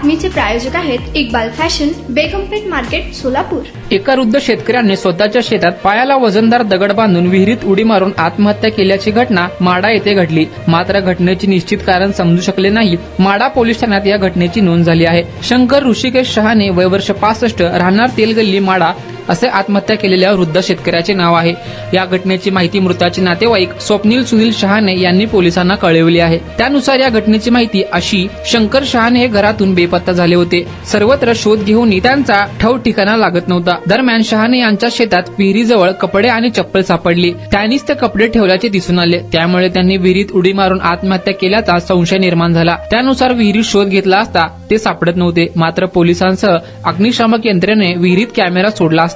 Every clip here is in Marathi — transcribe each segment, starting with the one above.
बातमीचे प्रायोजक आहेत इक्बाल फॅशन, बेगमपेठ मार्केट, सोलापूर। एका वृद्ध शेतकऱ्याने स्वतःच्या शेतात पायाला वजनदार दगड बांधून विहिरीत उडी मारून आत्महत्या केल्याची घटना माढा येथे घडली। मात्र घटनेचे निश्चित कारण समजू शकले नाही। माढा पोलीस ठाण्यात या घटनेची नोंद झाली आहे। शंकर ऋषिकेश शहाणे, वय वर्ष 65, राहणार तेलगल्ली, माढा असे आत्महत्या केलेल्या वृद्ध शेतकऱ्याचे नाव आहे। या घटनेची माहिती मृताचे नातेवाईक स्वप्नील सुनील शहाणे यांनी पोलिसांना कळवली आहे। त्यानुसार या घटनेची माहिती अशी, शंकर शहाणे हे घरातून बेपत्ता झाले होते। सर्वत्र शोध घेऊनही त्यांचा ठव ठिकाणा लागत नव्हता। दरम्यान शहाणे यांच्या शेतात विहिरीजवळ कपडे आणि चप्पल सापडली। त्यांनीच ते कपडे ठेवल्याचे दिसून आले। त्यामुळे त्यांनी विहिरीत उडी मारून आत्महत्या केल्याचा संशय निर्माण झाला। त्यानुसार विहिरीत शोध घेतला असता ते सापडत नव्हते। मात्र पोलिसांसह अग्निशामक यंत्रणेने विहिरीत कॅमेरा सोडला असता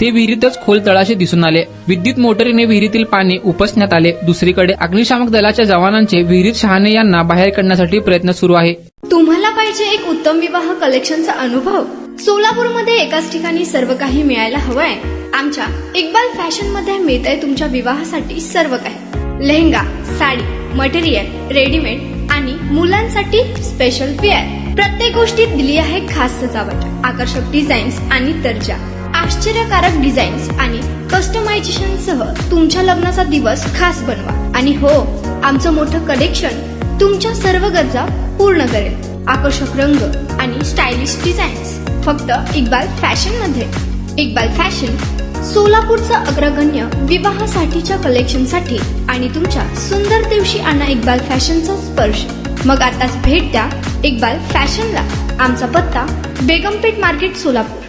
ते विहिरीतच खोल तळाशी दिसून आले। विद्युत मोटरीने विहिरीतील पाणी उपसण्यात आले। दुसरीकडे अग्निशामक दलाच्या जवानांचे विहिरीत शहाणे यांना बाहेर काढण्यासाठी प्रयत्न सुरू आहे। तुम्हाला पाहिजे एक उत्तम विवाह कलेक्शनचा अनुभव? सोलापूरमध्ये एकाच ठिकाणी सर्व काही मिळायला हवंय। आमच्या इक्बाल फॅशन मध्ये मिळतंय तुमच्या विवाहासाठी सर्व काही। लेहंगा, साडी, मटेरियल, रेडीमेड आणि मुलांसाठी स्पेशल वेअर। प्रत्येक गोष्टीत दिली आहे खास सजावट, आकर्षक डिझाईन्स आणि दर्जा, आश्चर्यकारक डिझाईन्स आणि कस्टमायझेशन सह तुमच्या लग्नाचा दिवस खास बनवा। आणि हो, आमचं मोठं कलेक्शन तुमच्या सर्व गरजा पूर्ण करेल। आकर्षक रंग आणि स्टायलिश डिझाईन्स फक्त इक्बाल फॅशन मध्ये। इक्बाल फॅशन सोलापूरचा अग्रगण्य विवाहासाठीच्या कलेक्शनसाठी आणि तुमच्या सुंदर दिवशी आणा इक्बाल फॅशनचा स्पर्श। मग आताच भेट द्या इक्बाल फॅशनला। आमचा पत्ता बेगमपेठ मार्केट, सोलापूर।